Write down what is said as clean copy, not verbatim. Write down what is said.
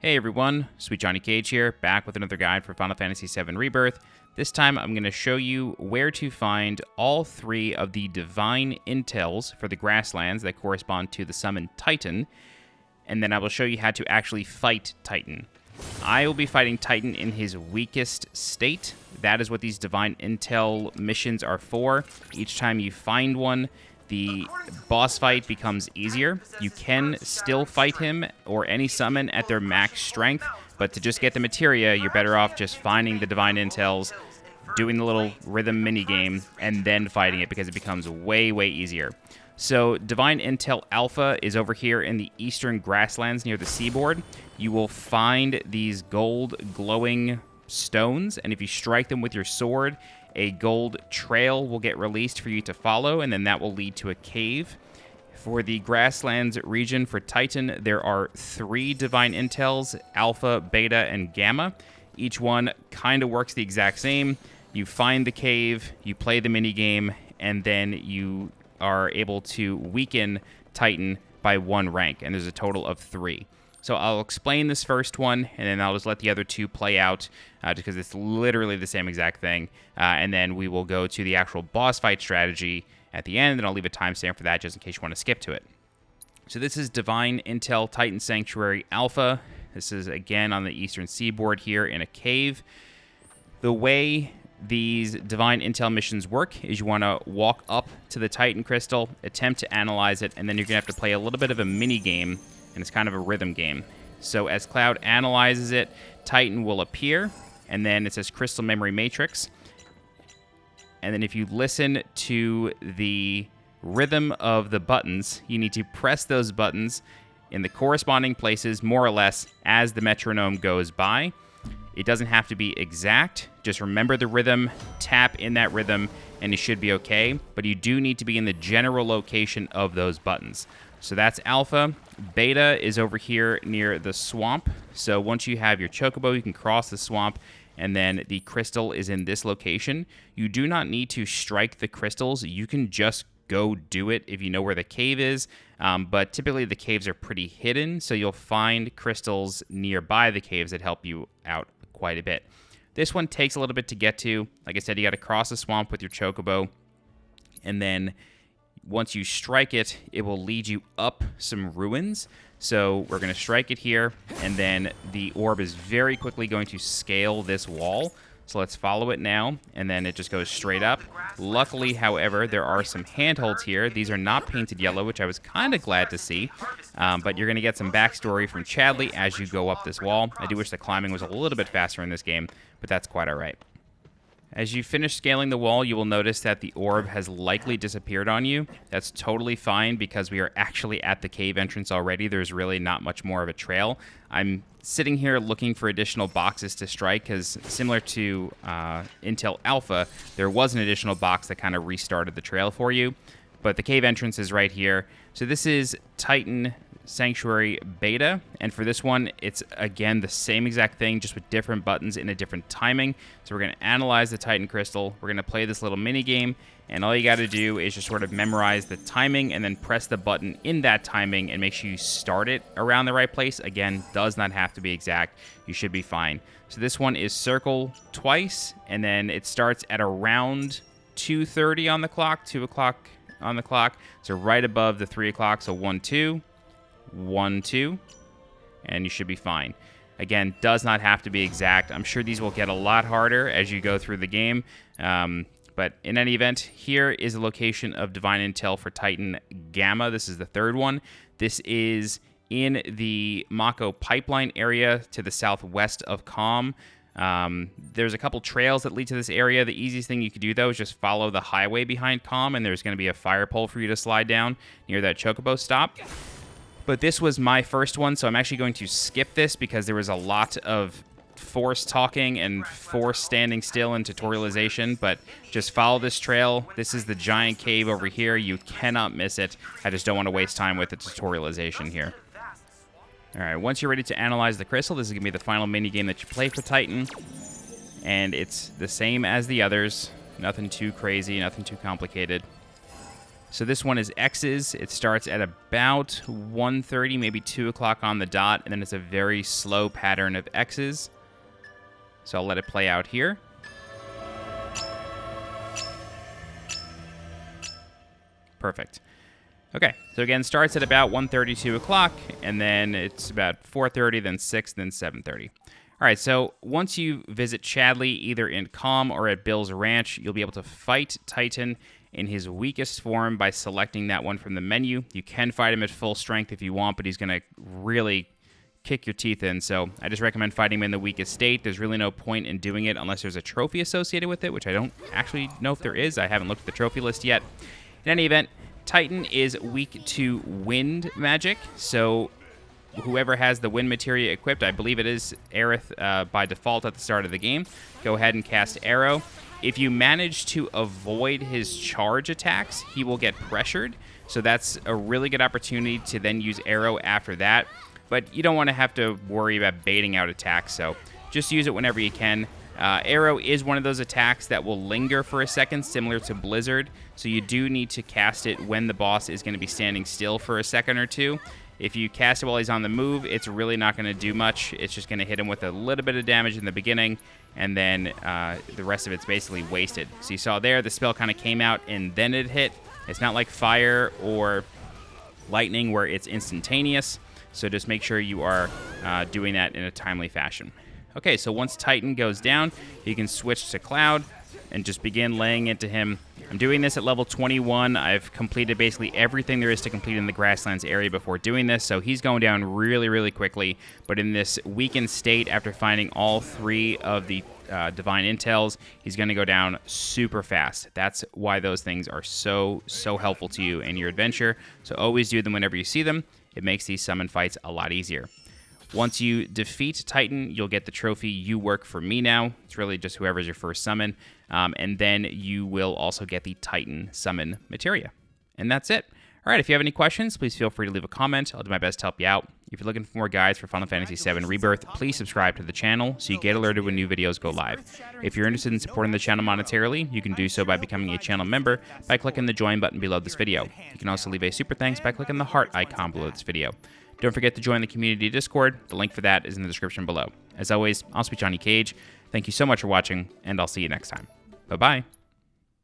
Hey everyone, SweetJohnnyCage here, back with another guide for Final Fantasy VII Rebirth. This time I'm going to show you where to find all three of the divine intels for the grasslands that correspond to the summoned Titan, and then I will show you how to actually fight Titan. I will be fighting Titan in his weakest state. That is what these divine intel missions are for. Each time you find one, the boss fight becomes easier. You can still fight him or any summon at their max strength, but to just get the materia, you're better off just finding the divine intels, doing the little rhythm minigame, and then fighting it because it becomes way, way easier. So Divine Intel Alpha is over here in the eastern grasslands near the seaboard. You will find these gold glowing stones, and if you strike them with your sword, a gold trail will get released for you to follow, and then that will lead to a cave. For the grasslands region for Titan, there are 3 divine intels, Alpha, Beta, and Gamma. Each one kind of works the exact same. You find the cave, you play the minigame, and then you are able to weaken Titan by 1 rank, and there's a total of 3. So I'll explain this first one, and then I'll just let the other 2 play out, because it's literally the same exact thing. And then we will go to the actual boss fight strategy at the end, and I'll leave a timestamp for that just in case you want to skip to it. So this is Divine Intel Titan Sanctuary Alpha. This is, again, on the eastern seaboard here in a cave. The way these Divine Intel missions work is you want to walk up to the Titan Crystal, attempt to analyze it, and then you're going to have to play a little bit of a mini-game, and it's kind of a rhythm game. So as Cloud analyzes it, Titan will appear, and then it says Crystal Memory Matrix. And then if you listen to the rhythm of the buttons, you need to press those buttons in the corresponding places, more or less, as the metronome goes by. It doesn't have to be exact. Just remember the rhythm, tap in that rhythm, and you should be okay. But you do need to be in the general location of those buttons. So that's Alpha. Beta is over here near the swamp. So once you have your chocobo, you can cross the swamp, and then the crystal is in this location. You do not need to strike the crystals. You can just go do it if you know where the cave is. But typically the caves are pretty hidden, so you'll find crystals nearby the caves that help you out quite a bit. This one takes a little bit to get to. Like I said, you got to cross the swamp with your chocobo, and then once you strike it, it will lead you up some ruins. So we're going to strike it here, and then the orb is very quickly going to scale this wall. So let's follow it now, and then it just goes straight up. Luckily, however, there are some handholds here. These are not painted yellow, which I was kind of glad to see. But you're going to get some backstory from Chadley as you go up this wall. I do wish the climbing was a little bit faster in this game, but that's quite all right. As you finish scaling the wall, you will notice that the orb has likely disappeared on you. That's totally fine because we are actually at the cave entrance already. There's really not much more of a trail. I'm sitting here looking for additional boxes to strike because similar to Intel Alpha, there was an additional box that kind of restarted the trail for you. But the cave entrance is right here. So this is Titan Sanctuary Beta, and for this one, it's again the same exact thing, just with different buttons in a different timing. So we're going to analyze the Titan Crystal, we're going to play this little mini game, and all you got to do is just sort of memorize the timing and then press the button in that timing and make sure you start it around the right place. Again, does not have to be exact. You should be fine. So this one is circle twice, and then it starts at around 2:30 on the clock, 2 o'clock on the clock, so right above the 3 o'clock, so 1, 2. 1, 2, and you should be fine. Again, does not have to be exact. I'm sure these will get a lot harder as you go through the game. But in any event, here is the location of Divine Intel for Titan Gamma. This is the 3rd one. This is in the Mako pipeline area to the southwest of Calm. There's a couple trails that lead to this area. The easiest thing you could do, though, is just follow the highway behind Calm, and there's going to be a fire pole for you to slide down near that chocobo stop. But this was my first one, so I'm actually going to skip this because there was a lot of forced talking and forced standing still and tutorialization, but just follow this trail. This is the giant cave over here. You cannot miss it. I just don't want to waste time with the tutorialization here. All right, once you're ready to analyze the crystal, this is going to be the final minigame that you play for Titan, and it's the same as the others. Nothing too crazy, nothing too complicated. So this one is X's. It starts at about 1:30, maybe 2 o'clock on the dot, and then it's a very slow pattern of X's. So I'll let it play out here. Perfect. Okay, so again, starts at about 1:30, 2 o'clock, and then it's about 4:30, then 6, then 7:30. All right, so once you visit Chadley, either in Calm or at Bill's Ranch, you'll be able to fight Titan in his weakest form by selecting that one from the menu. You can fight him at full strength if you want, but he's going to really kick your teeth in, so I just recommend fighting him in the weakest state. There's really no point in doing it unless there's a trophy associated with it, which I don't actually know if there is. I haven't looked at the trophy list yet. In any event, Titan is weak to wind magic, so whoever has the wind materia equipped, I believe it is Aerith by default at the start of the game, go ahead and cast Arrow. If you manage to avoid his charge attacks, he will get pressured, so that's a really good opportunity to then use Arrow after that, but you don't want to have to worry about baiting out attacks, so just use it whenever you can. Arrow is one of those attacks that will linger for a second, similar to Blizzard, so you do need to cast it when the boss is going to be standing still for a second or two. If you cast it while he's on the move, it's really not going to do much. It's just going to hit him with a little bit of damage in the beginning, and then the rest of it's basically wasted. So you saw there, the spell kind of came out and then it hit. It's not like fire or lightning where it's instantaneous, so just make sure you are doing that in a timely fashion. Okay, so once Titan goes down, you can switch to Cloud and just begin laying into him. I'm doing this at level 21. I've completed basically everything there is to complete in the Grasslands area before doing this, so he's going down really, really quickly. But in this weakened state, after finding all 3 of the Divine Intels, he's going to go down super fast. That's why those things are so helpful to you in your adventure. So always do them whenever you see them. It makes these summon fights a lot easier. Once you defeat Titan, you'll get the trophy You Work For Me Now. It's really just whoever's your first summon. And then you will also get the Titan Summon Materia. And that's it. All right, if you have any questions, please feel free to leave a comment. I'll do my best to help you out. If you're looking for more guides for Final Fantasy VII Rebirth, please subscribe to the channel so you get alerted when new videos go live. If you're interested in supporting the channel monetarily, you can do so by becoming a channel member by clicking the join button below this video. You can also leave a super thanks by clicking the heart icon below this video. Don't forget to join the community Discord. The link for that is in the description below. As always, I'm SweetJohnnyCage. Thank you so much for watching, and I'll see you next time. Bye-bye.